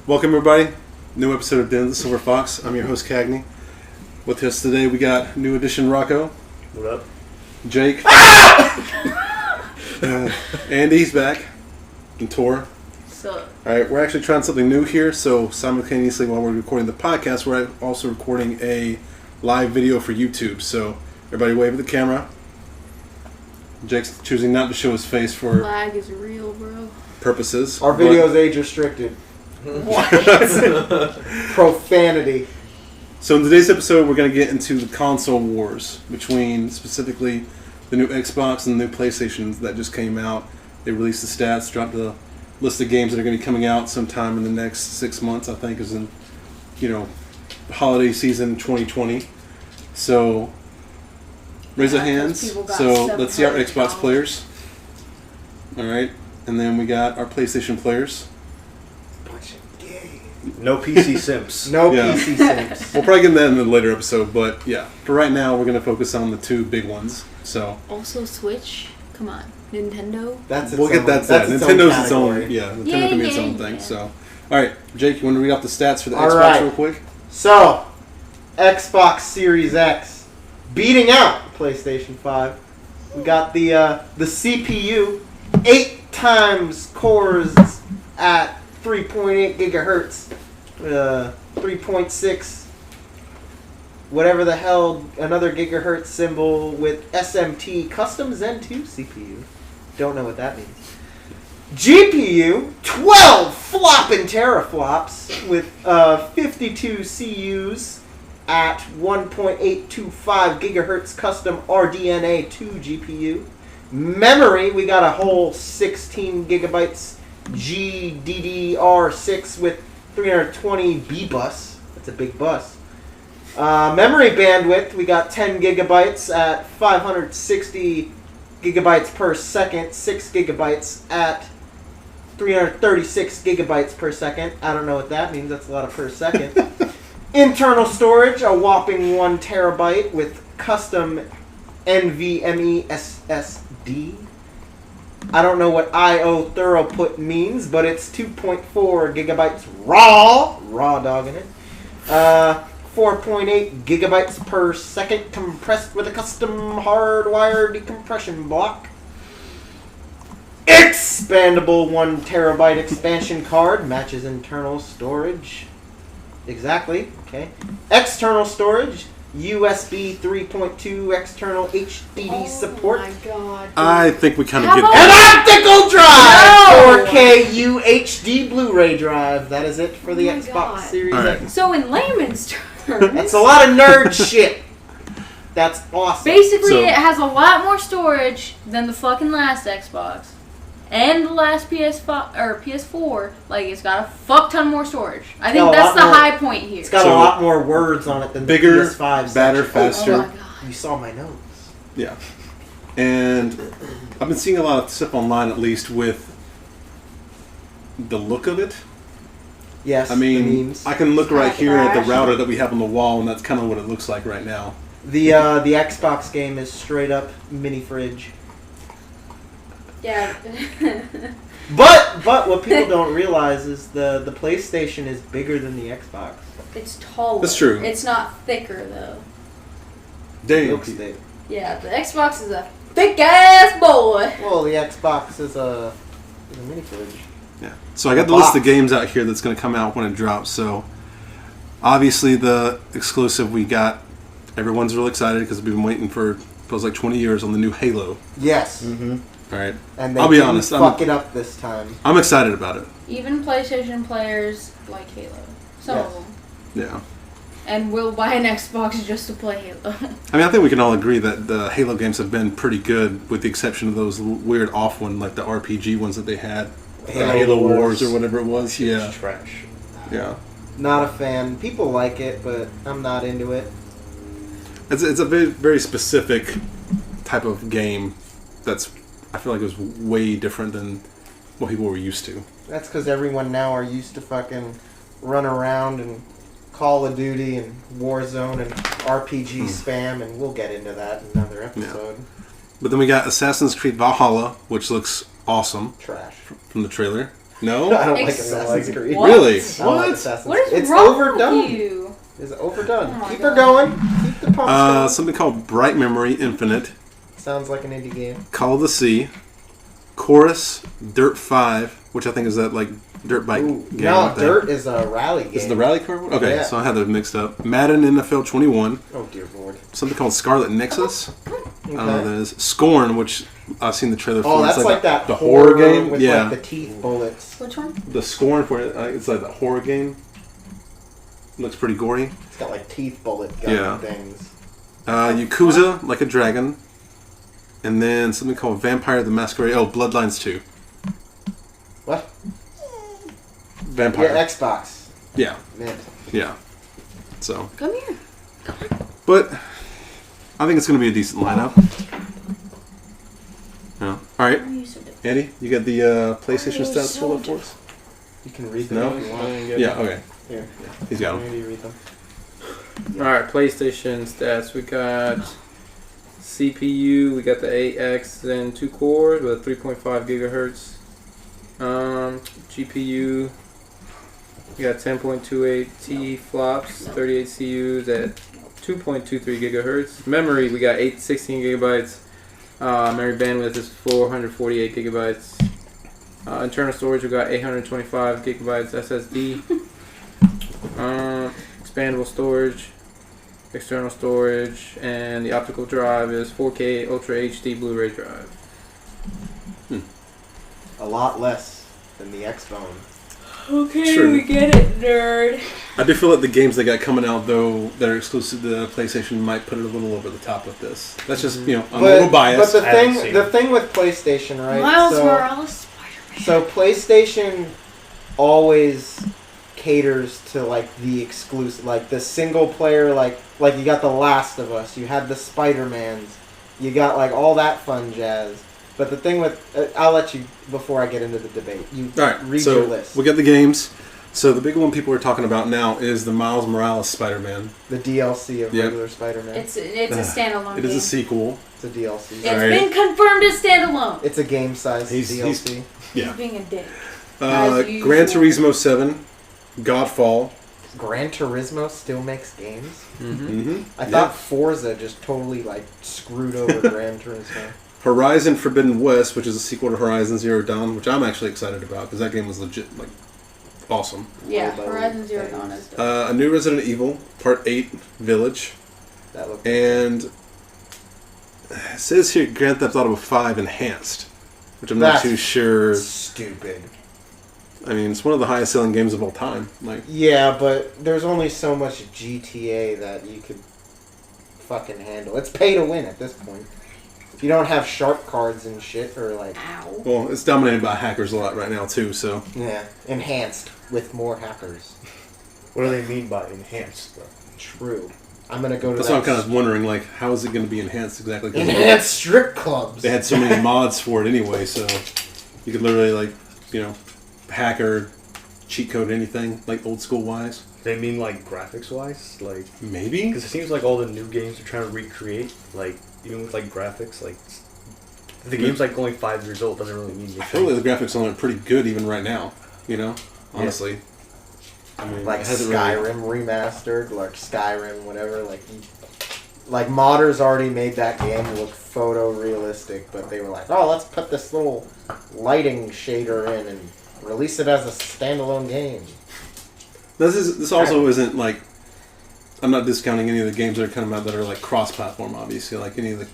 Welcome everybody, new episode of Den of the Silver Fox. I'm your host Cagney. With us today we got new edition Rocco. What up? Jake. Andy's back. And Tor. So, Alright, we're actually trying something new here, so simultaneously while we're recording the podcast, we're also recording a live video for YouTube. So everybody wave at the camera. Jake's choosing not to show his face for lag is real, bro. purposes. Our video's age restricted. What? Profanity. So in today's episode, we're going to get into the console wars between specifically the new Xbox and the new PlayStation that just came out. They released the stats, dropped the list of games that are going to be coming out sometime in the next 6 months, I think, is in, holiday season 2020. So, raise your hands. So, let's see our Xbox players. Alright. And then we got our PlayStation players. No PC simps. No Yeah. PC simps. We'll probably get that in a later episode, but yeah. For right now, we're going to focus on the two big ones. So, Also, Switch. Come on, Nintendo. That's its we'll get own, that that's set. its Nintendo's own its own. category. Yeah, Nintendo can be its own thing. Yeah. So, all right, Jake, you want to read off the stats for the All Xbox right. real quick? So, Xbox Series X beating out the PlayStation 5. We got the CPU 8 times cores at 3.8 gigahertz, 3.6 whatever the hell, another gigahertz symbol with SMT custom Zen 2 CPU. Don't know what that means. GPU 12 flopping teraflops with 52 CUs at 1.825 gigahertz custom RDNA 2 GPU. Memory, we got a whole 16 gigabytes GDDR6 with 320 B bus. That's a big bus. Memory bandwidth, we got 10 gigabytes at 560 gigabytes per second, 6 gigabytes at 336 gigabytes per second. I don't know what that means. That's a lot of per second. Internal storage, a whopping 1 terabyte with custom NVMe SSD. I don't know what I/O throughput means, but it's 2.4 gigabytes raw dogging it. 4.8 gigabytes per second compressed with a custom hardwired decompression block. Expandable 1 terabyte expansion card matches internal storage. Exactly. Okay. External storage, USB 3.2 external HDD support. Oh my god. I think we kind of How get about- An optical drive! No! 4K UHD Blu-ray drive. That is it for the Oh my Xbox God. Series All right. X. So, in layman's terms, That's a lot of nerd shit. That's awesome. basically So- it has a lot more storage than the fucking last Xbox. And the last PS5 or PS4, like it's got a fuck ton more storage. I think got a that's lot the more- high point here. It's got So, a lot more words on it than bigger, the PS5 badder, section. faster. Oh my god. You saw my notes. Yeah. And I've been seeing a lot of stuff online, at least, with the look of it. Yes, I the mean, memes. I can look right here at the Crash. router that we have on the wall, and that's kind of what it looks like right now. The Xbox game is straight up mini fridge. Yeah. But what people don't realize is the PlayStation is bigger than the Xbox. It's taller. That's true. It's not thicker though. It Damn. looks big. Yeah, the Xbox is a thick ass boy. Well, the Xbox is a mini fridge. Yeah. So I got the list of games out here that's going to come out when it drops. So obviously the exclusive we got, everyone's real excited because we've been waiting for feels like 20 years on the new Halo. Yes. Mm-hmm. All right. And they I'll be didn't honest, fuck it up this time. I'm excited about it. Even PlayStation players like Halo. Some Yes. of them. Yeah. And will buy an Xbox just to play Halo. I mean, I think we can all agree that the Halo games have been pretty good, with the exception of those weird off ones, like the RPG ones that they had, Halo Wars or whatever it was. Yeah, Trash. yeah. Not a fan. People like it, but I'm not into it. It's a very, very specific type of game that's, I feel like, it was way different than what people were used to. That's because everyone now are used to fucking run around and Call of Duty and Warzone and RPG spam, and we'll get into that in another episode. But then we got Assassin's Creed Valhalla, which looks awesome Trash. from the trailer. I No? don't like Ex- Assassin's Creed. What? Really? I don't like Assassin's What is Creed. It's wrong overdone. with you? It's overdone. Oh my Keep God. her going. Keep the pumps going. Something called Bright Memory Infinite, Sounds like an indie game. Call of the Sea, Chorus, Dirt 5, which I think is that like dirt bike Ooh, game. no, thing. Dirt is a rally game. Is it the rally car one? Okay, Yeah. so I had those mixed up. Madden NFL 21, Oh dear lord. something called Scarlet Nexus. I don't know what Okay. that is. Scorn, which I've seen the trailer for. Oh, It's that's like that the horror game. with Yeah, like the teeth bullets. Which one? the Scorn for it. It's like the horror game. Looks pretty gory. It's got like teeth bullet gun Yeah. things. Yakuza, like a dragon. And then something called Vampire the Masquerade. Oh, Bloodlines 2. What? Vampire. Yeah, Xbox. Yeah, Mint. yeah. So, Come here. but I think it's going to be a decent lineup. Yeah. All right, Why are you so different? Andy, you got the PlayStation Oh, stats so pulled up for us? You can read them No? if you want. Yeah. Okay. Here. He's got them. Maybe read them. Alright, PlayStation stats. We got CPU, we got the 8X Zen 2 cores with 3.5 gigahertz. GPU, we got 10.28 T flops, 38 CUs at 2.23 gigahertz. Memory, we got 16 gigabytes. Memory bandwidth is 448 gigabytes. Internal storage, we got 825 gigabytes SSD. Expandable storage, external storage, and the optical drive is 4K Ultra HD Blu-ray drive. A lot less than the Xbone. Okay, True. we get it, nerd. I do feel like the games they got coming out though that are exclusive to the PlayStation might put it a little over the top with this. That's just I'm a little biased. But I haven't seen the it. thing with PlayStation, right? Miles so, Morales, Spider-Man. so PlayStation always caters to like the exclusive, like the single player, like you got The Last of Us, you had the Spider-Mans, you got like all that fun jazz. But the thing with, I'll let you, before I get into the debate, you All right, read so your list. we got the games. So the big one people are talking about now is the Miles Morales Spider-Man. The DLC of Yep. regular Spider-Man. It's a standalone It game. is a sequel. It's a DLC. It's Alright. been confirmed as standalone. It's a game-sized He's- DLC. Yeah. He's being a dick. Uh, As Gran usual. Turismo 7, Godfall. Gran Turismo still makes games. Mm-hmm. I thought Forza just totally like screwed over Gran Turismo. Horizon Forbidden West, which is a sequel to Horizon Zero Dawn, which I'm actually excited about because that game was legit, like, awesome. Yeah, Robo Horizon Zero things. Dawn is dope. A new Resident Evil, Part 8, Village. That looked And it says here Grand Theft Auto 5 Enhanced, which I'm not That's too sure. stupid. I mean, it's one of the highest selling games of all time. Like, Yeah, but there's only so much GTA that you could fucking handle. It's pay to win at this point. If you don't have sharp cards and shit, or like, Ow. well, it's dominated by hackers a lot right now too. So yeah, enhanced with more hackers. What do they mean by enhanced, though? True. I'm gonna go to that's that what I'm kind of wondering. Like, how is it going to be enhanced exactly? 'Cause enhanced strip clubs. they had so many mods for it anyway, so you could literally hack or cheat code anything, like old school wise. They mean like graphics wise, like Maybe. because it seems like all the new games are trying to recreate, like even with like graphics, like the game's like only 5 years old doesn't really mean I feel anything. like the graphics on it are pretty good even right now. Honestly. I mean, Like it hasn't really- Skyrim remastered, like Skyrim, whatever. Like modders already made that game look photorealistic, but they were like, "Oh, let's put this little lighting shader in and release it as a standalone game." This also isn't like, I'm not discounting any of the games that are coming out that are like cross-platform. Obviously, like any of the,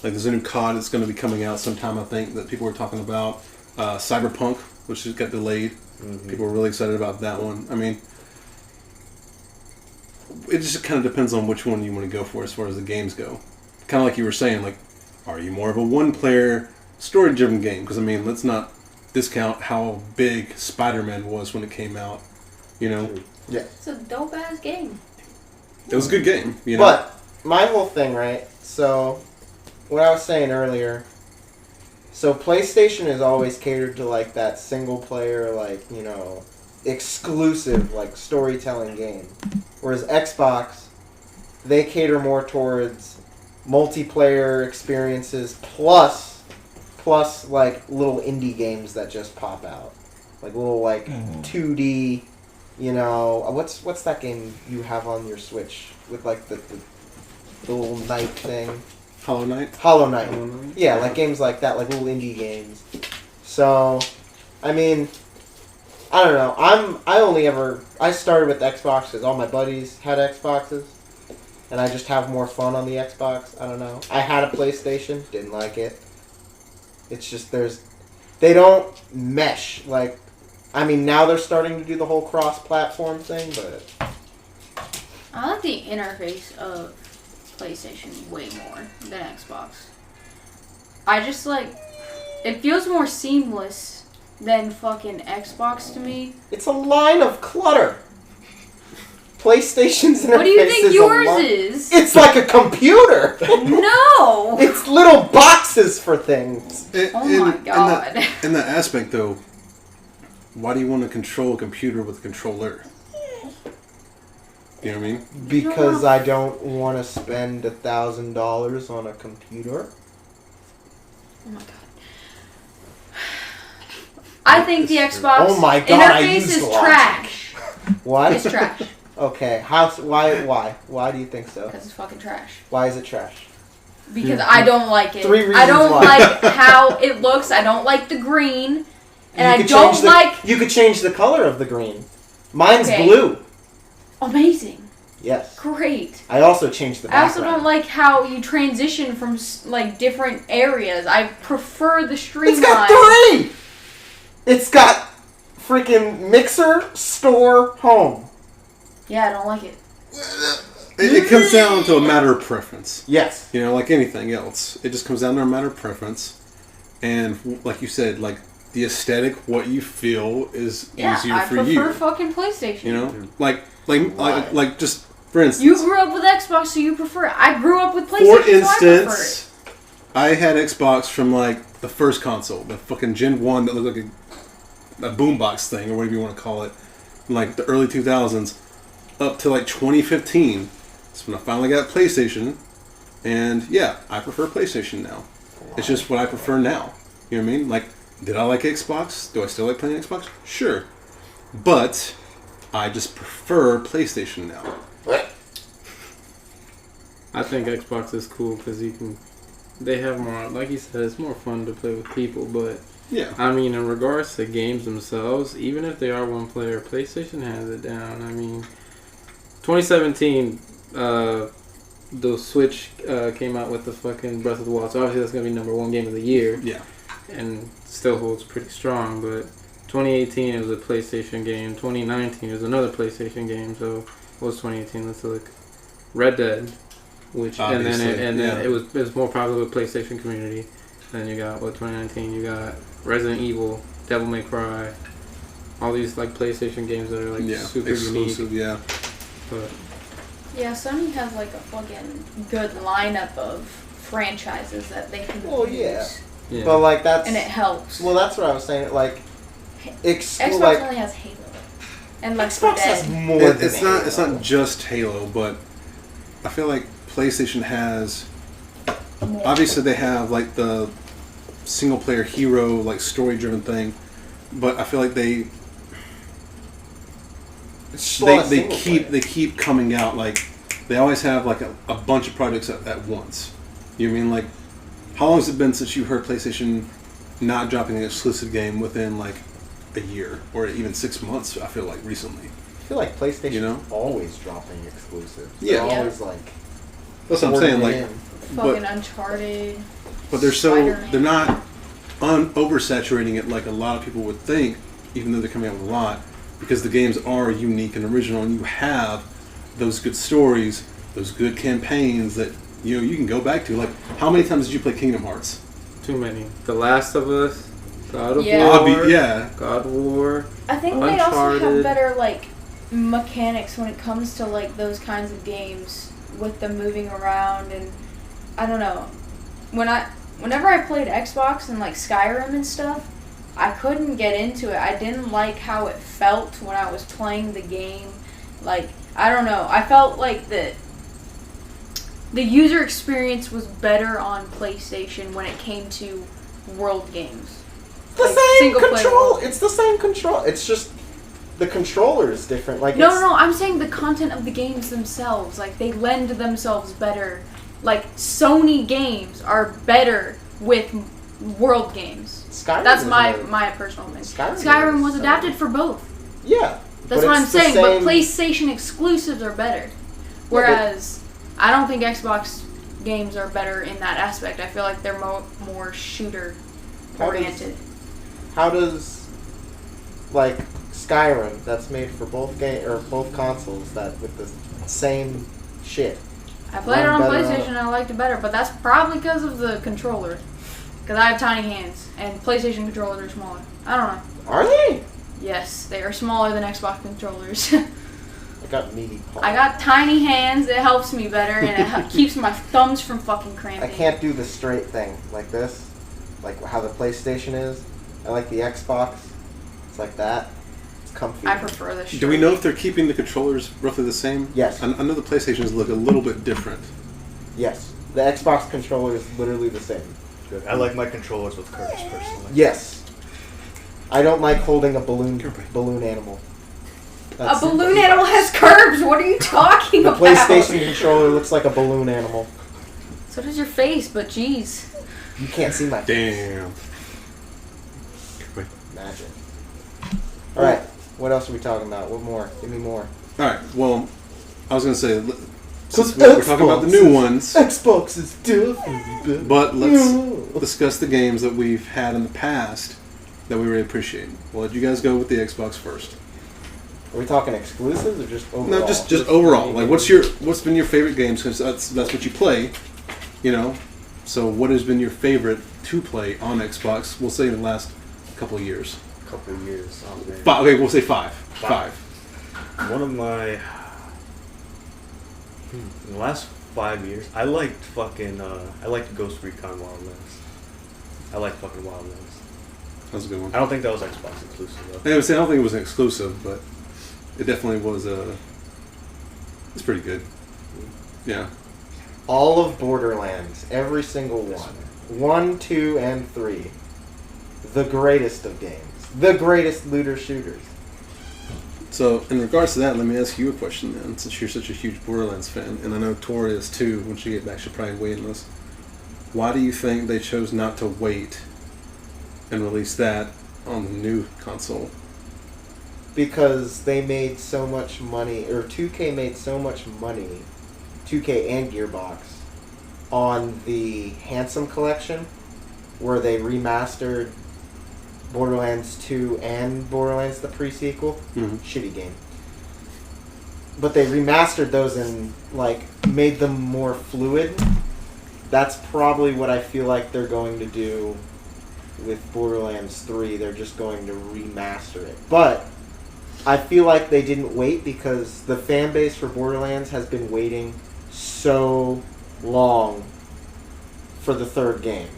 like there's a new COD that's going to be coming out sometime. I think that people were talking about Cyberpunk, which just got delayed. Mhm. People are really excited about that one. I mean, it just kind of depends on which one you want to go for as far as the games go. Kind of like you were saying, like, are you more of a one-player story-driven game? Because I mean, let's not discount how big Spider-Man was when it came out. It's a dope ass game. It was a good game. But my whole thing, right? So, what I was saying earlier. So PlayStation is always catered to like that single player, like exclusive, like storytelling game. Whereas Xbox, they cater more towards multiplayer experiences plus like little indie games that just pop out. Like little like 2D, you know, what's that game you have on your Switch with like the little knight thing? Hollow Knight. Hollow Knight. Yeah, like games like that, like little indie games. So, I mean, I don't know. I started with Xbox because all my buddies had Xboxes, and I just have more fun on the Xbox. I don't know. I had a PlayStation, didn't like it. It's just they don't mesh. Like, I mean, now they're starting to do the whole cross-platform thing, but I like the interface of PlayStation way more than Xbox. I just like it feels more seamless than fucking Xbox to me. it's a line of clutter. PlayStation's interface What do you think is yours is? It's like a computer. No. It's little boxes for things. Oh my God. In that aspect, though, why do you want to control a computer with a controller? You know what I mean? Because I don't want to spend $1,000 on a computer. Oh my God. I think the Xbox Oh my God, I interface used is a lot. trash. What? It's trash. Okay. Why do you think so? Because it's fucking trash. Why is it trash? Because I don't like it. 3 reasons I don't why. like how it looks. I don't like the green. And I could don't change the- like... You could change the color of the green. Mine's Okay. blue. Amazing. Yes. Great. I also changed the I also background. don't like how you transition from like different areas. I prefer the streamline. It's got 3! It's got freaking mixer, store, home. Yeah, I don't like it. It comes down to a matter of preference. Yes. You know, like anything else. It just comes down to a matter of preference. And like you said, like the aesthetic, what you feel is Yeah, easier I for prefer you. fucking PlayStation. You know? Like just for instance. You grew up with Xbox, so you prefer it. I grew up with PlayStation, For so I prefer instance, I had Xbox from like the first console, the fucking Gen 1 that looked like a boombox thing or whatever you want to call it, in like the early 2000s, up to like 2015. That's when I finally got PlayStation, and yeah, I prefer PlayStation now. It's just what I prefer now. You know what I mean? Like, did I like Xbox? Do I still like playing Xbox? Sure, but I just prefer PlayStation now. I think Xbox is cool because they have more, like you said, it's more fun to play with people. But Yeah. I mean, in regards to games themselves, even if they are one player, PlayStation has it down. I mean, 2017, the Switch came out with the fucking Breath of the Wild. So obviously that's gonna be #1 game of the year. Yeah. And still holds pretty strong. But 2018 it was a PlayStation game. 2019 it was another PlayStation game. So what was 2018? Let's look. Red Dead, which Obviously, and then yeah. it was more popular with PlayStation community. Then you got 2019. You got Resident Evil, Devil May Cry, all these like PlayStation games that are like super exclusive, unique. yeah. But Yeah, Sony has like a fucking good lineup of franchises that they can Well, use. yeah. yeah. But like that's And it helps. well, that's what I was saying. Like, Xbox like only has Halo. And Left Xbox 4 Dead. has more It- than it's not Halo. just Halo, but I feel like PlayStation has More. obviously they have like the single player hero like story driven thing, but I feel like they It's just a lot of single player. keep coming out, like they always have like a bunch of projects at once. You know what I mean? Like, how long has it been since you heard PlayStation not dropping an exclusive game within like a year or even 6 months? I feel like recently. I feel like PlayStation You know? always dropping exclusives. Yeah. They're always like. That's what I'm saying. ordering Like, in. Fucking Uncharted. but they're Spider-Man. they're not oversaturating it like a lot of people would think, even though they're coming out with a lot, because the games are unique and original, and you have those good stories, those good campaigns that you can go back to. Like, how many times did you play Kingdom Hearts? too many. The Last of Us, God of Yeah. War, Yeah, God of War. I think they also have Uncharted. better like mechanics when it comes to like those kinds of games with the moving around, and I don't know. Whenever I played Xbox and like Skyrim and stuff, I couldn't get into it. I didn't like how it felt when I was playing the game. Like I don't know. I felt like the user experience was better on PlayStation when it came to world games. It's the Like, same single-player control. world. It's the same control. It's just the controller is different. Like No. I'm saying the content of the games themselves. Like, they lend themselves better. Like, Sony games are better with world games. Skyrim. That's is my another- my personal opinion. Skyrim Skyrim was is, adapted for both. Yeah. That's but what I'm it's the saying. But same- PlayStation exclusives are better. Whereas I don't think Xbox games are better in that aspect. I feel like they're more shooter oriented. How does like Skyrim that's made for both both consoles that with the same shit? I played it on Run better PlayStation and I liked it better, but that's probably because of the controller. Because I have tiny hands and PlayStation controllers are smaller. I don't know. Are they? Yes, they are smaller than Xbox controllers. I got meaty palms. I got tiny hands. It helps me better and it keeps my thumbs from fucking cramping. I can't do the straight thing like this, like how the PlayStation is. I like the Xbox. It's like that. It's comfy. I prefer the. Do we know if they're keeping the controllers roughly the same? Yes. I know the PlayStations look a little bit different. Yes, the Xbox controller is literally the same. Good. I like my controllers with curves personally. Yes. I don't like holding a balloon animal. A balloon animal has curves. What are you talking The about? PlayStation controller looks like a balloon animal. So does your face, but jeez. You can't see my Damn. magic. Alright, what else are we talking about? What more? Give me more. Alright, well, I was going to say, since 'Cause we're talking about the new Xbox ones, Xbox is different. but let's Yeah. discuss the games that we've had in the past that we really appreciate. We'll let you guys go with the Xbox first. Are we talking exclusives or just overall? No, just overall. Like, what's been your favorite games? Because that's what you play, you know. So, what has been your favorite to play on Xbox? We'll say in the last couple of years. Couple of years. Oh, man. Okay, we'll say five. Five. One of my in the last 5 years, I liked Ghost Recon Wildlands. I like fucking Wildlands. That was a good one. I don't think that was Xbox exclusive though. I would say I don't think it was an exclusive, but it definitely was it's pretty good. Yeah. All of Borderlands, every single one. 1, 2, and 3. The greatest of games. The greatest looter shooters. So, in regards to that, let me ask you a question then, since you're such a huge Borderlands fan, and I know Tori is too. When she gets back, she'll probably weigh in this. Why do you think they chose not to wait and release that on the new console? Because they made so much money, or 2K made so much money, 2K and Gearbox, on the Handsome Collection, where they remastered Borderlands 2 and Borderlands the pre-sequel. Mm-hmm. Shitty game. But they remastered those and, like, made them more fluid. That's probably what I feel like they're going to do with Borderlands 3. They're just going to remaster it. But I feel like they didn't wait because the fan base for Borderlands has been waiting so long for the third game.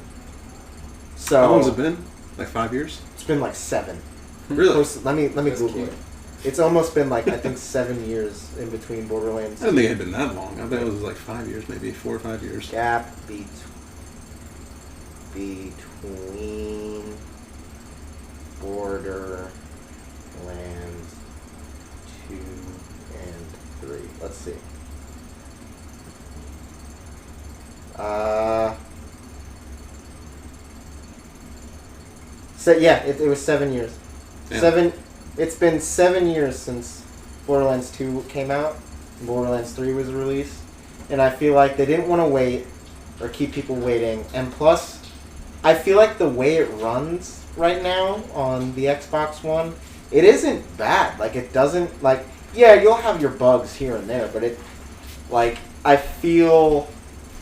So How long has it been? Like 5 years? It's been like 7. Really? Let me That's Google cute. it. It's almost been like I think 7 years in between Borderlands. I didn't think it had been that long. I think it was like 5 years, maybe 4 or 5 years. Gap between Borderlands 2 and 3. Let's see. So yeah, it was 7 years. Yeah. It's been 7 years since Borderlands 2 came out. And Borderlands 3 was released, and I feel like they didn't want to wait or keep people waiting. And plus, I feel like the way it runs right now on the Xbox One, it isn't bad. Like it doesn't like yeah, you'll have your bugs here and there, but it like I feel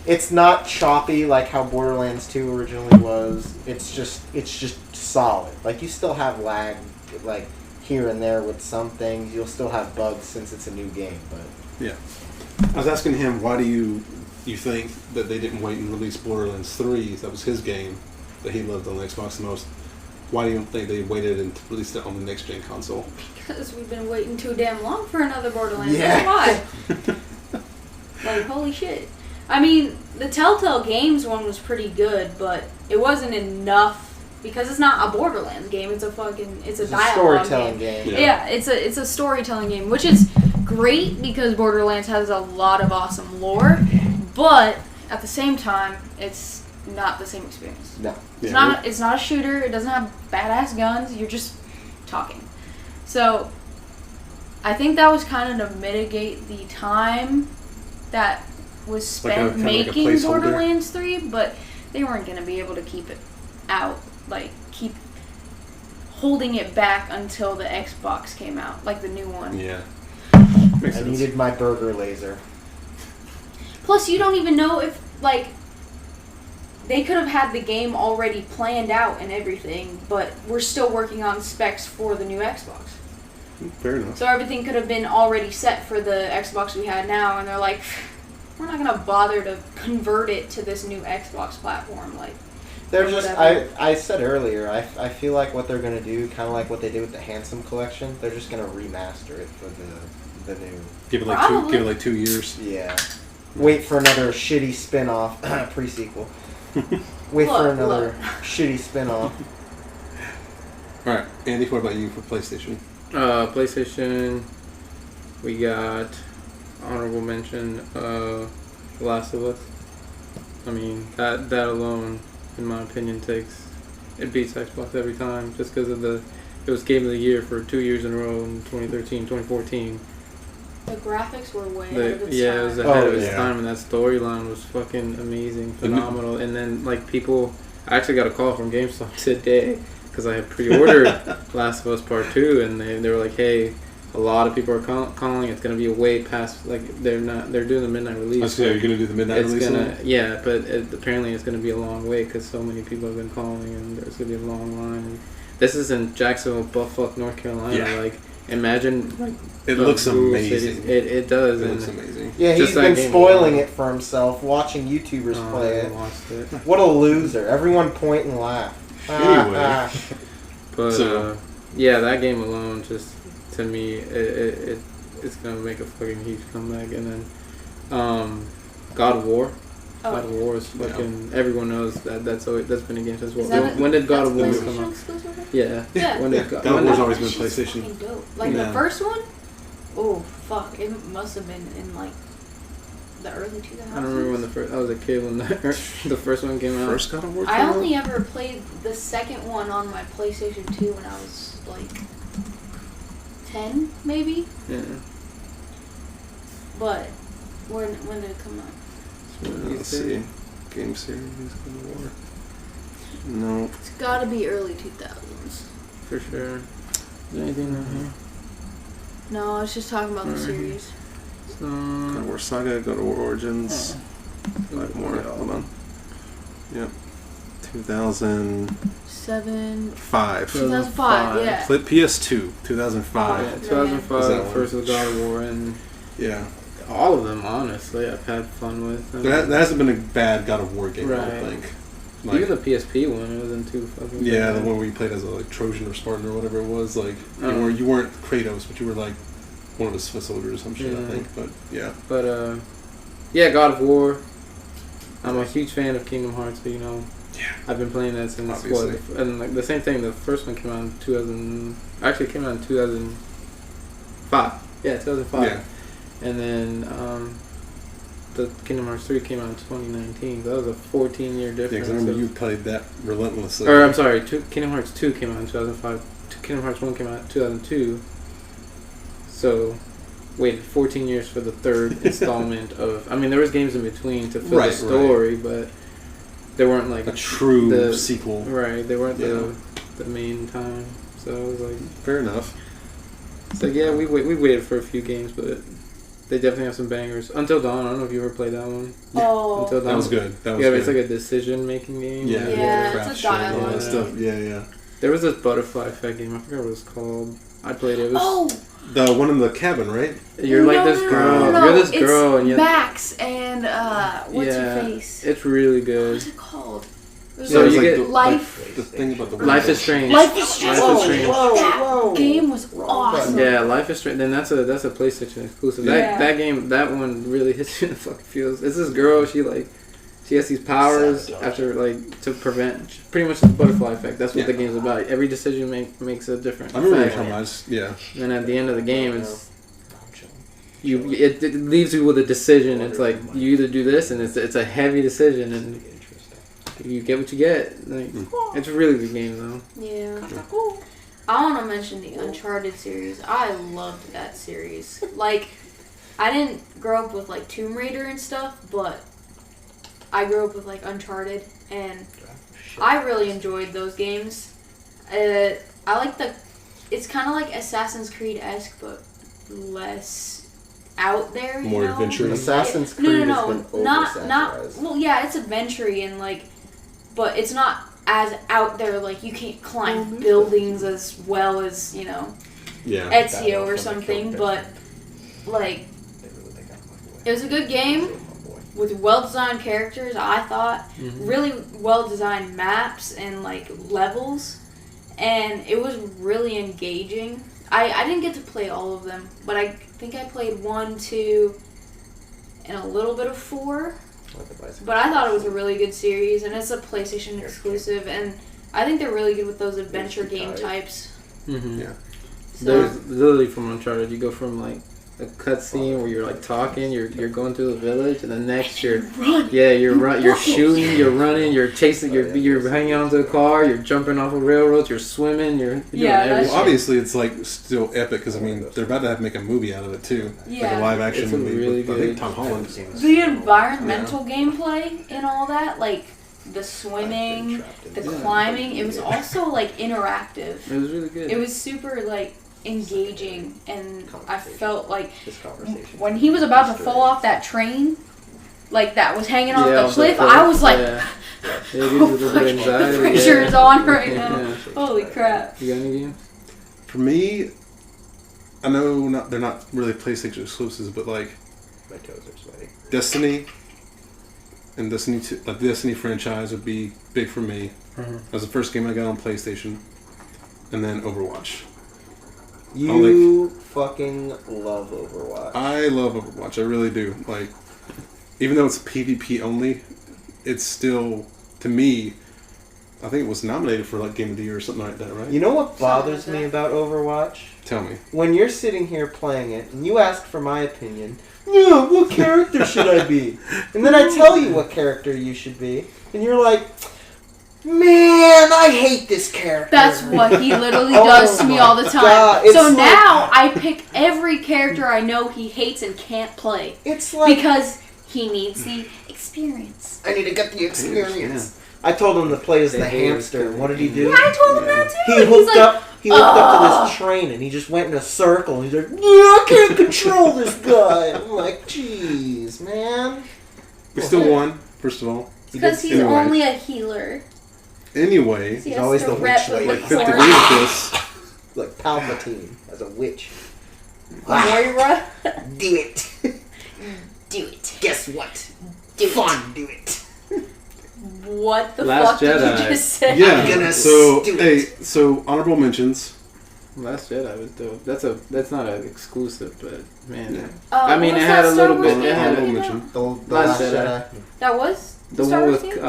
it's not choppy like how Borderlands 2 originally was. It's just solid. Like you still have lag like here and there with some things. You'll still have bugs since it's a new game, but Yeah. I was asking him, why do you think that they didn't wait and release Borderlands 3? That was his game that he loved on the Xbox the most. Why do you think they waited and released it on the next gen console? Because we've been waiting too damn long for another Borderlands. Yeah. That's why. Like, holy shit. I mean, the Telltale Games one was pretty good, but it wasn't enough because it's not a Borderlands game. It's a It's a dialogue storytelling game. game. Yeah, it's a storytelling game, which is great because Borderlands has a lot of awesome lore, but at the same time, it's not the same experience. No. It's not a shooter. It doesn't have badass guns. You're just talking. So, I think that was kind of to mitigate the time that was Like a- spent kinda like a making placeholder? Borderlands 3, but they weren't going to be able to keep it out, like keep holding it back until the Xbox came out, like the new one. Yeah. Makes I sense. needed my burger laser. Plus, you don't even know if, like, they could have had the game already planned out and everything, but we're still working on specs for the new Xbox. Fair enough. So everything could have been already set for the Xbox we had now, and they're like, we're not gonna bother to convert it to this new Xbox platform. Like, They're or just. whatever. I said earlier. I feel like what they're gonna do, kind of like what they did with the Handsome collection. They're just gonna remaster it for the new. Give it like Probably. Give it like 2 years. Yeah. Wait for another shitty spin-off pre-sequel. Wait for Look, another look. shitty spin-off. All right, Andy. What about you for PlayStation? PlayStation, we got honorable mention, The Last of Us. I mean, that alone, in my opinion, it beats Xbox every time, just because of it was Game of the Year for 2 years in a row in 2013, 2014. the graphics were way ahead of its Yeah, time. it was ahead Oh, of its yeah. time, and that storyline was fucking amazing, The new- phenomenal. And then, like, I actually got a call from GameStop today because I had pre-ordered Last of Us Part 2, and they were like, hey, a lot of people are calling. It's going to be a way past, like, they're doing the midnight release. You're gonna do the midnight It's release. gonna, yeah, but apparently it's gonna be a long wait because so many people have been calling, and there's gonna be a long line. This is in Jacksonville, Buttfuck, North Carolina. Yeah. Like, imagine, like, It the looks rural amazing. cities. It does. It and looks amazing. Yeah, Just he's that been game spoiling alone. it for himself, watching YouTubers Oh, play I it. lost it. What a loser! Everyone point and laugh. Anyway. But So- yeah, that game alone, just to me, it's gonna make a fucking huge comeback. And then God of War. God of Oh, War is fucking. Everyone knows that's been a game since. is that When did God of War that's come PlayStation out? exclusive? Yeah. Yeah. When did God of when War's did- always been That shit's PlayStation. fucking dope. Like Yeah. the first one? Oh, fuck. It must have been in like the early 2000s. I don't remember when I was a kid when the first one came out. First God of War. I came out? only ever played the second one on my PlayStation 2 when I was like 10, maybe. Yeah. But when did it come out? Let's see. Game series God of War. No. It's gotta be early 2000s. For sure. Is there anything down here? No, I was just talking about the Mhm. series. So, God of War Saga, God of War Origins. Oh. 5 more. Hold on. Yep. 2005. 2005, yeah. PS2, 2005. Yeah, Oh, man. 2005, Is that one? first of God of War, and Yeah. all of them, honestly, I've had fun with. That hasn't been a bad God of War game, I Right. don't think. Even Like, the PSP one, it wasn't too fucking yeah, bad. the one where you played as a like Trojan or Spartan or whatever it was. Like Oh. you weren't Kratos, but you were like one of the Swiss soldiers or some shit, I Yeah. think. But yeah, But, yeah, God of War. I'm a huge fan of Kingdom Hearts, but, Yeah. I've been playing that since, Obviously. and like the same thing, the first one came out in 2000, actually it came out in 2005. Yeah, 2005. yeah, And then, the Kingdom Hearts 3 came out in 2019. So that was a 14-year yeah. difference. Because I remember of- you played that relentlessly. Or I'm sorry, Kingdom Hearts 2 came out in 2005. Kingdom Hearts 1 came out in 2002. So, waited 14 years for the third installment of. I mean, there was games in between to fill Right, the story, but they weren't like a true the- sequel. right. They weren't Yeah. the main time. So it was like, Fair enough. it's like yeah, we waited for a few games, but they definitely have some bangers. Until Dawn, I don't know if you ever played that one. Oh, Until Dawn. That was good. That was Yeah, but good. it's like a decision-making game. yeah, like, Yeah, craft it's a shit and all dialogue that game. stuff. Yeah, yeah. There was this butterfly effect game. I forgot what it was called. I played it. It was, oh, The one in the cabin, right? you're like this girl. no, You're this it's girl, and you. Max and what's Yeah. her face? It's really What good. is it called? It was So it like was you like get- the, Life. the thing about the Life is Strange. Life is Strange. Life is Strange. That game was awesome. Yeah, Life is Strange. Then that's a PlayStation exclusive. Yeah. That game, that one really hits you in the fucking feels. It's this girl. She has these powers after to prevent pretty much the butterfly effect. That's what Yeah. the game's about. Every decision makes a different I remember effect. you're talking about. Yeah. And at the end of the game, it leaves you with a decision. It's like you either do this, and it's a heavy decision, and you get what you get. Like, it's a really good game though. Yeah. I want to mention the Uncharted series. I loved that series. Like, I didn't grow up with like Tomb Raider and stuff, but I grew up with like Uncharted, and I really enjoyed those games. I like it's kind of like Assassin's Creed-esque, but less out there. You More know? adventurous. Assassin's Creed No, has been not. oversaturized. Well, yeah, it's adventure-y and but it's not as out there. Like you can't climb buildings as well as Yeah. Ezio or something. But like, it was a good game with well-designed characters. I thought really well-designed maps and like levels, and it was really engaging. I didn't get to play all of them, but I think I played 1, 2, and a little bit of 4. But I thought it was a really good series, and it's a PlayStation exclusive, and I think they're really good with those adventure game types. Mm-hmm. Yeah. So, There's literally from Uncharted, you go from like a cutscene where you're like talking, you're going through the village, and then next you're shooting, you're running, you're chasing, you're hanging onto a car, you're jumping off of railroads, you're swimming, you're doing Yeah, everything. Well, obviously, it's like still epic because I mean they're about to make a movie out of it too, like Yeah. a live action It's a movie. really with, I good- think Tom Holland. the environmental gameplay and all that, like the swimming, the climbing, it was also like interactive. It was really good. It was super like engaging, and I felt like This conversation. when he was about to fall off that train, like that was hanging off the off cliff, I was like, yeah, it gives you a oh, little fuck, bit of anxiety. the pressure yeah. is on right now. Yeah. Holy crap. You got any games? For me, I know they're not really PlayStation exclusives, but like My toes are sweaty. Destiny and Destiny 2, like the Destiny franchise would be big for me. That was the first game I got on PlayStation, and then Overwatch. You fucking love Overwatch. I love Overwatch. I really do. Like, even though it's PvP only, it's still, to me, I think it was nominated for like Game of the Year or something like that, right? You know what bothers Something me like that. about Overwatch? Tell me. When you're sitting here playing it and you ask for my opinion, yeah, what character should I be? And then I tell you what character you should be, and you're like, man, I hate this character. That's what he literally Oh does to me my all the time. God, it's So like- now I pick every character I know he hates and can't play It's like, because he needs the experience. I need to get the experience. I told him to play as They the hate hamster, and what did he Yeah, do? I told him that too. He and hooked he's like, up to this train, and he just went in a circle, and he's like, yeah, I can't control this guy. I'm like, jeez, man. We still won, first of all. because he's Anyway. only a healer. Anyway, He He's has always to the rep witch with like lady. the 50 horn. years of this. Like Palpatine as a witch. Moira, Do it. do it. Guess what? Do Fun, do it. What the Last fuck did Jedi. you just say? I'm Yeah. gonna So, do hey, it. so honorable mentions. Last Jedi was dope. That's not an exclusive, but man, Yeah. I mean, what it was had that a Star little Wars bit- game it had that a came mention. out? The Last Last Jedi. Jedi. That was the Star one Wars with game?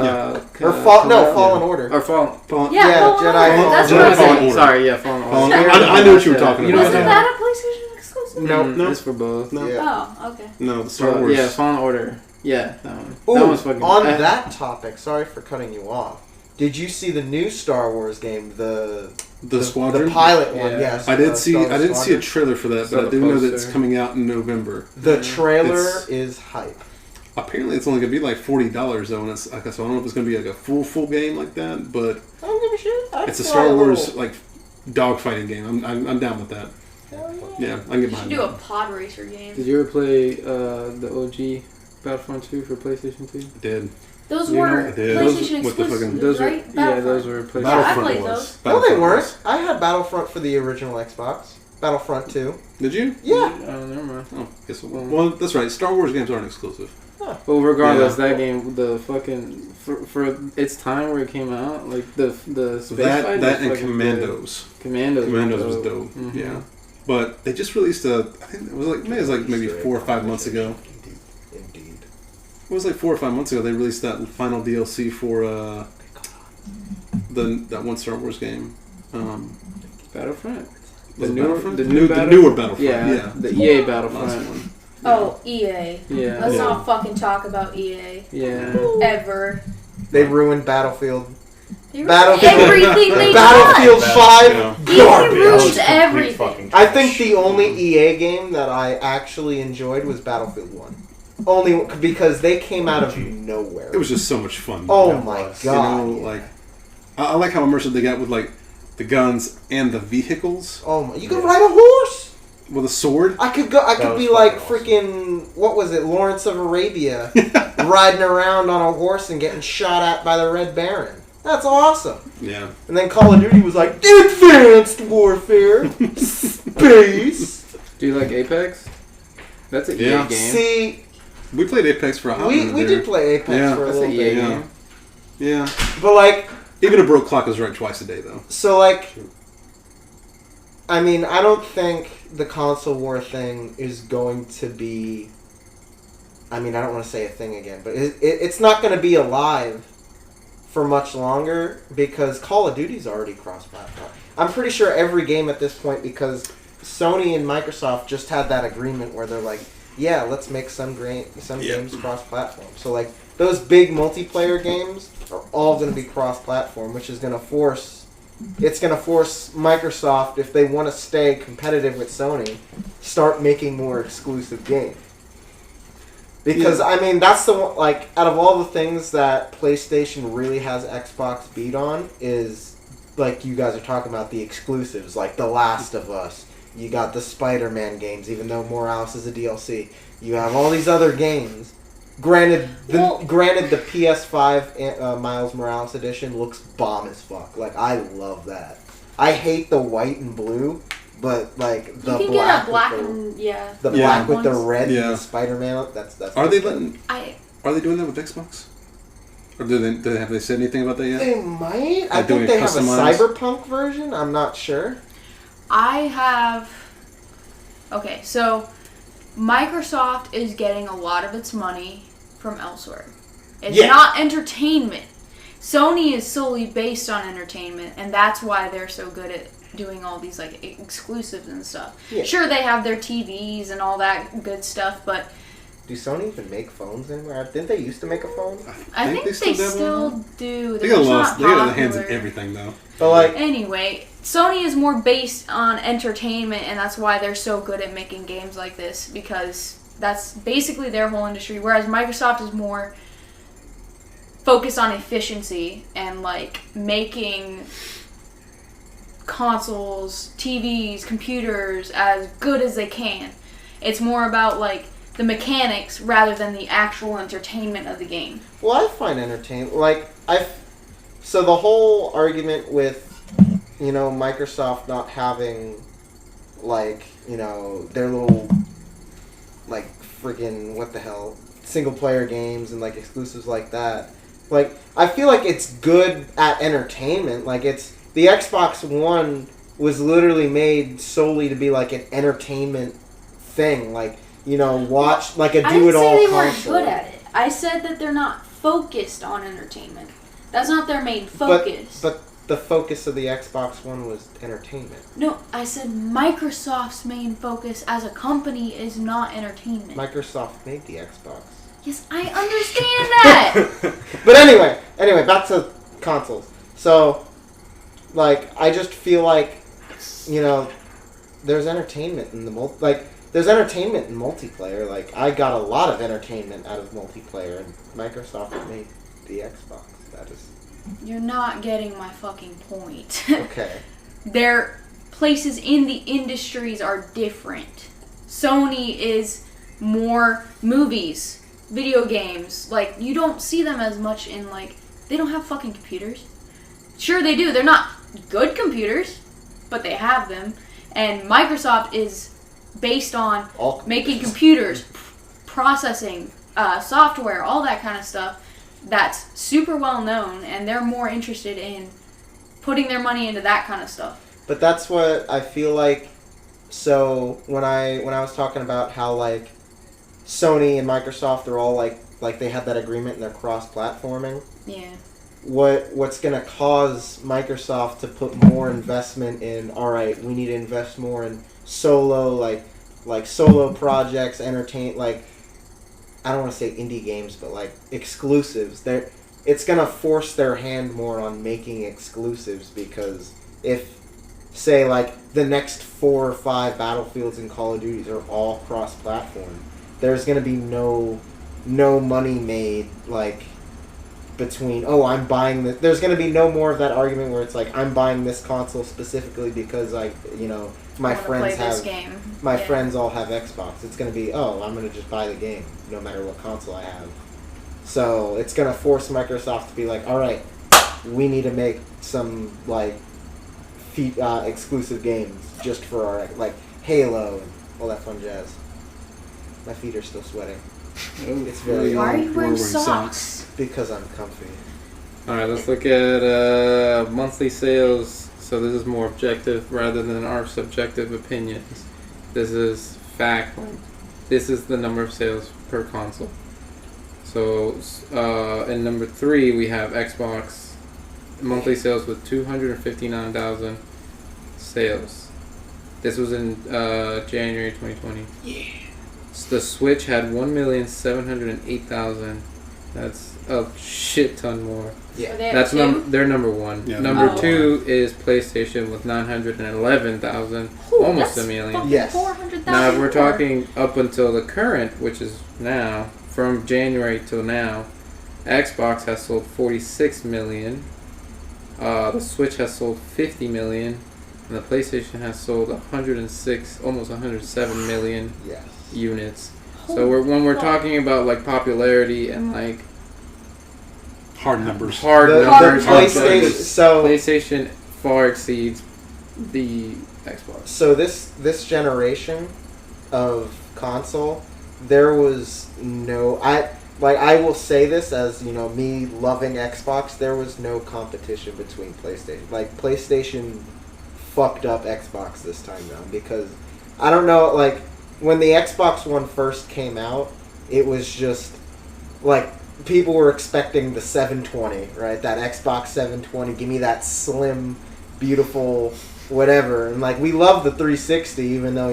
Or Fallen Order. or Fallen. Yeah, Yeah, Fallen Jedi Order. Fallen That's Jedi what I Fallen said. Order. Sorry, yeah, Fallen Order. Fallen Order. I knew what you were talking You know about. what Wasn't I'm that a PlayStation exclusive? No. No. It's for both. No. Yeah. Oh, okay. No, the Star Wars. Yeah, Fallen Order. Yeah, that one. Ooh, That one's fucking. on that topic, sorry for cutting you off. Did you see the new Star Wars game, the Squadron. the pilot one? Yeah. Yes. I did the see. Star I Wars didn't see a Squadron. trailer for that, Saw but I the do know that it's poster. coming out in November. The trailer It's- is hype. Apparently, it's only gonna be like $40 though, and it's like, so I don't know if it's gonna be like a full game like that, but I don't give a shit. I'd it's a fly Star Wars little- like dogfighting game. I'm down with that. Hell Yeah, I can get You behind should do a that. pod racer game. Did you ever play the OG Battlefront 2 for PlayStation 2? I did. Those You were know, I did. PlayStation With the fucking- exclusives, Those were right? yeah, those Battlefront. were PlayStation. Yeah, I Battlefront played was. those. No, they Battlefront weren't. was. I had Battlefront for the original Xbox. Battlefront 2. Did you? Yeah. Oh, never mind. Oh, guess what? Well, that's right. Star Wars games aren't exclusive. But regardless, Yeah. that game, the fucking for its time where it came out, like the space fight That was and fucking Commandos. good. Commandos. Was dope. Mhm. Yeah, but they just released I think it was maybe 4 or 5 months ago. Indeed. It was like 4 or 5 months ago. They released that final DLC for that one Star Wars game. Battlefront. Was The it newer, Battlefront? the The new newer Battlefront. Yeah, Yeah. the EA Last Battlefront. one. Oh, EA. Yeah, Let's Yeah. not fucking talk about EA yeah. ever. They ruined Battlefield. They ruined Battlefield- everything they Battlefield touch. 5, Yeah. EA garbage. ruins everything. I think the only EA game that I actually enjoyed was Battlefield 1. Only because they came out of nowhere. It was just so much fun. Oh It my was. god. You know, like I like how immersive they got with like the guns and the vehicles Oh my, you could ride a horse. with a sword. I could was be like fucking freaking what was it, Lawrence of Arabia, riding around on a horse and getting shot at by the Red Baron. That's awesome. Yeah, And then Call of Duty was like advanced warfare, space. Do you like Apex? That's an Yeah. EA game. See, we played Apex for a hot we minute did there. play Apex Yeah. for a That's little an EA bit, yeah. game. Yeah, but like. even a broke clock is right twice a day though. So, like, I mean, I don't think the console war thing is going to be. I mean, I don't want to say a thing again, but it's not going to be alive for much longer because Call of Duty's already cross-platform. I'm pretty sure every game at this point, because Sony and Microsoft just had that agreement where they're like, yeah, let's make some games cross-platform. So, like, those big multiplayer games are all going to be cross-platform, which is going to force Microsoft, if they want to stay competitive with Sony, start making more exclusive games. Because I mean, that's the one. Like, out of all the things that PlayStation really has Xbox beat on, is like you guys are talking about the exclusives, like The Last of Us. You got the Spider-Man games, even though Morales is a DLC. You have all these other games. Granted, the PS5 Miles Morales edition looks bomb as fuck. Like, I love that. I hate the white and blue, but like the You can black, get a black with the, and yeah. the Yeah. black with the ones. red Yeah. and the Spider-Man. That's. Are they letting? I Are they doing that with Xbox? Or have they said anything about that yet? They might. I Like doing think they have a customized? cyberpunk version. I'm not sure. have. Okay, so Microsoft is getting a lot of its money from elsewhere. It's Yeah. not entertainment. Sony is solely based on entertainment, and that's why they're so good at doing all these like exclusives and stuff. Yeah. Sure, they have their TVs and all that good stuff, but Do Sony even make phones anymore? Didn't they used to make a phone? I think they dabble in still that? do. They They're got just lost. not They got their hands in popular. everything though. But like, Anyway, Sony is more based on entertainment, and that's why they're so good at making games like this, because that's basically their whole industry. Whereas Microsoft is more focused on efficiency and like making consoles, TVs, computers as good as they can. It's more about like the mechanics rather than the actual entertainment of the game. well, I find entertainment so the whole argument with Microsoft not having like their little like freaking what the hell single player games and like exclusives like that. Like, I feel like it's good at entertainment. Like, the Xbox One was literally made solely to be like an entertainment thing. Like, watch like a I didn't do-it-all say they weren't console. good at it. I said that they're not focused on entertainment. That's not their main focus. But the focus of the Xbox One was entertainment. No, I said Microsoft's main focus as a company is not entertainment. Microsoft made the Xbox. Yes, I understand that. But anyway, back to consoles. So, like, I just feel like, there's entertainment in there's entertainment in multiplayer. Like, I got a lot of entertainment out of multiplayer, and Microsoft made the Xbox. That is You're not getting my fucking point. okay. Their places in the industries are different. Sony is more movies, video games. Like, you don't see them as much in, like, they don't have fucking computers. Sure, they do. They're not good computers, but they have them. And Microsoft is based on All making computers, processing, software, all that kind of stuff. That's super well known, and they're more interested in putting their money into that kind of stuff. But that's what I feel like. So when I was talking about how like Sony and Microsoft are all like they had that agreement and they're cross-platforming. Yeah. What's gonna cause Microsoft to put more investment in? All right, we need to invest more in solo like solo projects, entertain like. I don't want to say indie games, but like exclusives. It's gonna force their hand more on making exclusives because if, say, like the next 4 or 5 Battlefields and Call of Duties are all cross-platform, there's gonna be no money made like between. Oh, I'm buying this. There's gonna be no more of that argument where it's like I'm buying this console specifically because my I wanna friends play this have. game. My Yeah. friends all have Xbox. It's going to be, I'm going to just buy the game, no matter what console I have. So it's going to force Microsoft to be like, all right, we need to make some like exclusive games just for our like Halo and all that fun jazz. My feet are still sweating It's very Why are you We're wearing wearing socks? because I'm comfy. Alright, let's look at monthly sales. So this is more objective rather than our subjective opinions. This is fact. This is the number of sales per console. So in number 3 we have Xbox monthly sales with 259,000 sales. This was in January 2020. Yeah. The Switch had 1,708,000. That's a shit ton more. Yeah. Are they at That's two? they're number 1. Yeah, Number Oh. 2 is PlayStation with 911,000, Ooh, almost that's a million. fucking Yes. 400,000 Now, if we're more. talking up until the current, which is now, from January till now, Xbox has sold 46 million. The Switch has sold 50 million, and the PlayStation has sold 106, almost 107 million Yes. units. Holy So when we're fuck. talking about like popularity and like Hard numbers. hard The numbers, PlayStation. So PlayStation far exceeds the Xbox. So this generation of console, there was no I will say this as me loving Xbox. There was no competition between PlayStation. Like PlayStation fucked up Xbox this time around because I don't know. Like when the Xbox One first came out, it was just like people were expecting the 720, right? That Xbox 720. Give me that slim, beautiful. Whatever, and like we love the 360, even though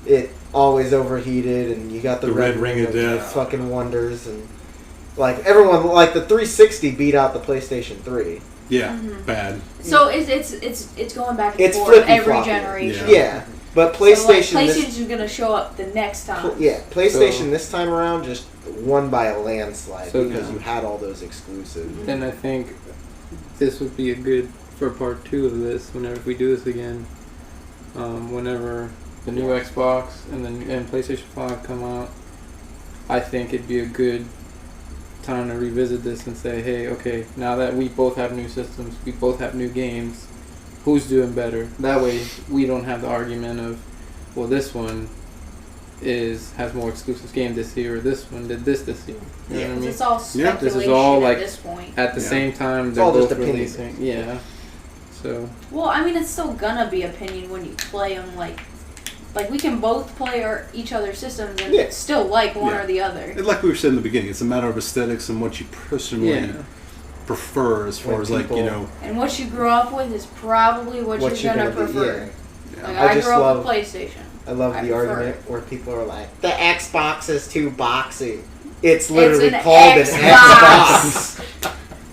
it always overheated, and you got the red ring of death. fucking wonders, and like everyone like the 360 beat out the PlayStation 3. Yeah, Mhm. bad. So it's going back and It's forth flippy every floppy. generation. Yeah, but So, like, PlayStation, PlayStation's gonna show up the next time. PlayStation this time around just won by a landslide So, because yeah. you had all those exclusives. And I think this would be a good for part 2 of this. Whenever we do this again, whenever the new Xbox and PlayStation 5 come out, I think it'd be a good time to revisit this and say, hey, okay, now that we both have new systems, we both have new games, who's doing better? That way, we don't have the argument of, well, this one has more exclusive game this year, or this one did this year. You know what I 'Cause mean? it's all Yeah. speculation This is all, like, at this point. At the Yeah. same time, It's they're all both just opinion. releasing. Yeah. So Well, I mean, it's still gonna be opinion when you play them. Like we can both play each other's systems and Yeah. still like one Yeah. or the other. And like we were saying in the beginning, it's a matter of aesthetics and what you personally yeah. prefer as far When as like people- And what you grew up with is probably what What you're gonna be, prefer. Yeah. Like I I just grew up love- with PlayStation. I love I the prefer argument it. where people are like, the Xbox is too boxy. It's literally an called an Xbox. Xbox.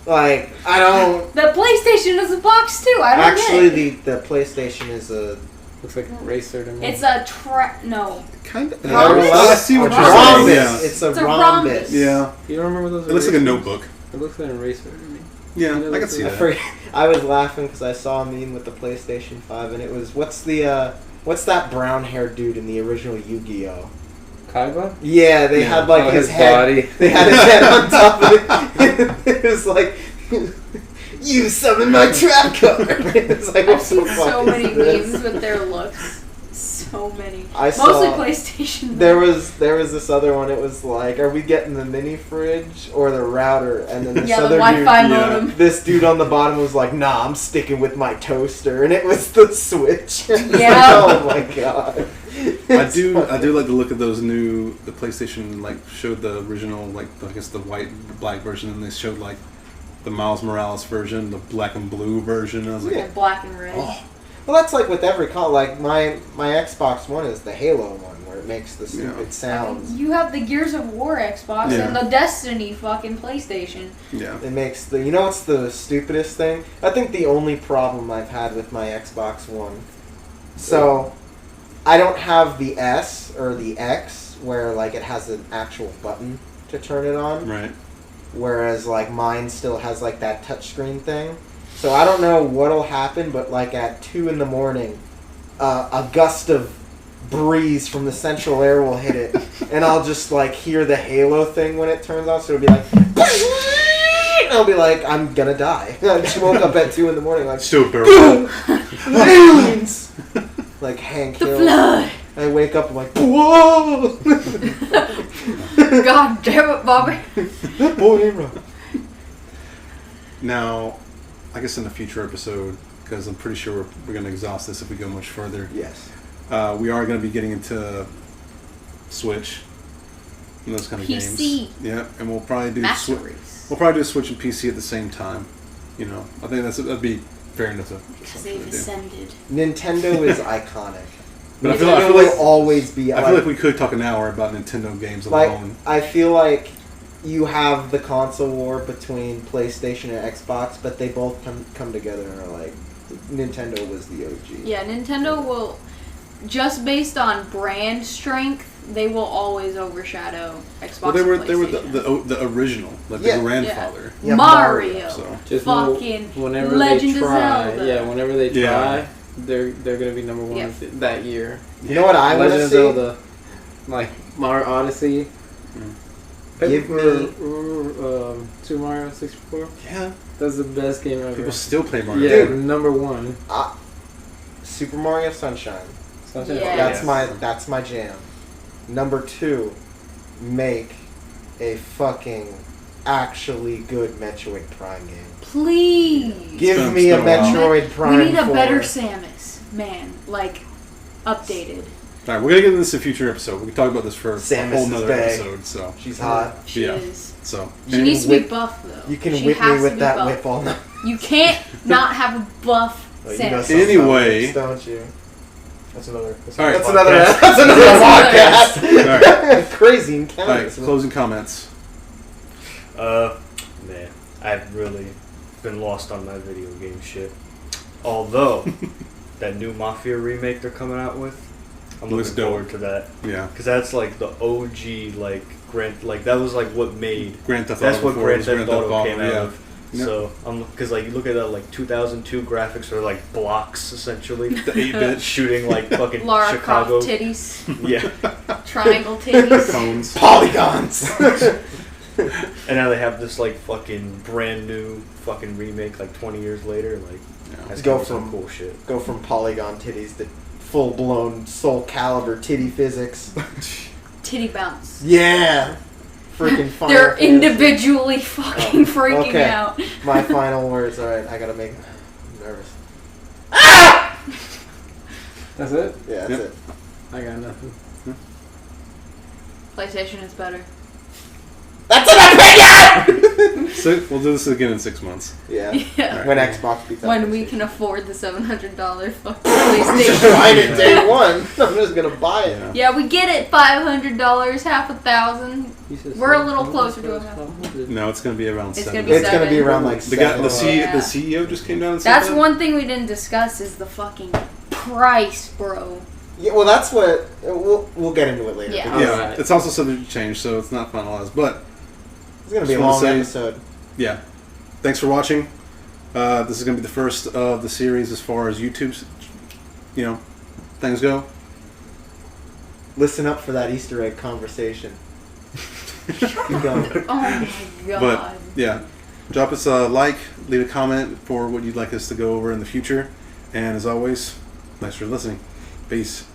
Like, I don't. The PlayStation is a box too. I don't Actually, get it. the PlayStation is a Looks like a racer to me. It's a no. Kind of. Rhombus? I see what A you're rhombus. saying. Yeah. It's a It's a rhombus. rhombus. Yeah. You don't remember those? It looks like a erasers? notebook. It looks like an eraser to me. Yeah, You know, I can see I, that. forget, I was laughing because I saw a meme with the PlayStation 5, and it was what's that brown-haired dude in the original Yu-Gi-Oh? Kaiba? Yeah, they Yeah. had like Oh, his his head. body. They had his head on top of it. It was like, you summoned my trap card. It's like, I've what the seen fuck so is many this? memes with their looks. So so many. I Mostly saw- PlayStation. There was this other one. It was like, are we getting the mini fridge or the router? And then this yeah, the other Wi-Fi dude, modem. this dude on the bottom was like, nah, I'm sticking with my toaster, and it was the Switch. Yeah. Oh my god. I do like the look of those new. The PlayStation like showed the original like I guess the white black version, and they showed like the Miles Morales version, the black and blue version. I was like, Yeah, black and red. oh, Well, that's like with every console. Like my Xbox One is the Halo one, where it makes the stupid sounds. You have the Gears of War Xbox Yeah. and the Destiny fucking PlayStation. yeah. It makes the. You know what's the stupidest thing? I think the only problem I've had with my Xbox One. So, I don't have the S or the X where like it has an actual button to turn it on. Right. Whereas like mine still has like that touchscreen thing. So I don't know what'll happen, but like at 2 in the morning, a gust of breeze from the central air will hit it, and I'll just like hear the Halo thing when it turns on. So it'll be like, and I'll be like, I'm gonna die. I just woke up at 2 in the morning like, Still barrel. aliens, like Hank The Hill. flood. I wake up, I'm like, whoa, God damn it, Bobby. boy, Now, I guess in a future episode, because I'm pretty sure we're going to exhaust this if we go much further. yes. We are going to be getting into Switch and those kind of PC. games. Yeah, and we'll probably do Master Race. we'll probably do Switch and PC at the same time. You know, I think that'd be fair enough to. Because they've do. ascended. Nintendo is iconic. But I Nintendo feel like will always be. I feel like we could talk an hour about Nintendo games like alone. I feel like you have the console war between PlayStation and Xbox, but they both come together and are like Nintendo was the OG. Yeah, Nintendo will, just based on brand strength, they will always overshadow Xbox. Well, they were and the original, like Yeah. the grandfather. Yeah, Mario. So Just know Fucking whenever Legend they of try, Zelda. yeah, whenever they try, Yeah. they're gonna be number one Yep. that year. You know what I want Legend to of see? Zelda, like Mario Odyssey. Give me- Super Mario 64. yeah, That's the best game ever. people still play Mario. Yeah, Dude. number one. Super Mario Sunshine. Sunshine. Yeah. That's my jam. Number 2, make a fucking actually good Metroid Prime game. Please. Give been- me a it's been a while. Metroid Prime. We need a 4. better Samus, man. Like, updated. All right, we're gonna get into this in a future episode. We can talk about this for Samus a whole is nother bae. episode. So, She's hot. She Yeah. is. so She You needs to can be whip- buff though. You can She whip me has to with be that buff. whip all night. You can't not have a buff Oh, you know Samus. something Anyway. about whips, don't you? That's another. All right. That's another. That's another That's podcast. Crazy all encounters. right, closing comments. Man, I've really been lost on my video game shit. Although, that new Mafia remake they're coming out with, I'm Looks looking dope. forward to that. Yeah, Because that's like the OG, like, like, that was like what made. Grand Theft Auto. That's what before Grand was Theft Auto came out yeah. of. Yeah. So, because like you look at that, like 2002 graphics are like blocks essentially. The 8-bit Shooting like fucking Lara Chicago. Croft titties, Yeah. triangle titties. cones. Polygons. And now they have this like fucking brand new fucking remake like 20 years later. Like, Yeah. that's Go gonna be some from- cool shit. Go from polygon titties to full blown Soul Calibur titty physics. Titty bounce. Yeah. Freaking Final They're Fantasy. individually fucking freaking okay. out. My final words. All right, I gotta make. I'm nervous. That's it. Yeah, that's Yep. it. I got nothing. PlayStation is better. That's an opinion. So we'll do this again in 6 months. Yeah. Yeah. When Xbox beats out When we PlayStation. can afford the $700 fucking I'm just PlayStation. buying it day one. I'm just gonna buy it. Yeah. Yeah, we get it $500, half a thousand. We're a little closer to a half. No, it's gonna be around It's 7. gonna be It's gonna be around like The guy, 7. Yeah. the CEO just came down and said That's that? one thing we didn't discuss is the fucking price, bro. Yeah, well, that's what we'll get into it later. Yeah. because Yeah, Alright. it's also subject to change, so it's not finalized. But It's gonna be a Just wanna long say- episode. yeah, thanks for watching. This is gonna be the first of the series as far as YouTube's, things go. Listen up for that Easter egg conversation. Keep going. Oh my god. But yeah, drop us a like, leave a comment for what you'd like us to go over in the future, and as always, thanks for listening. Peace.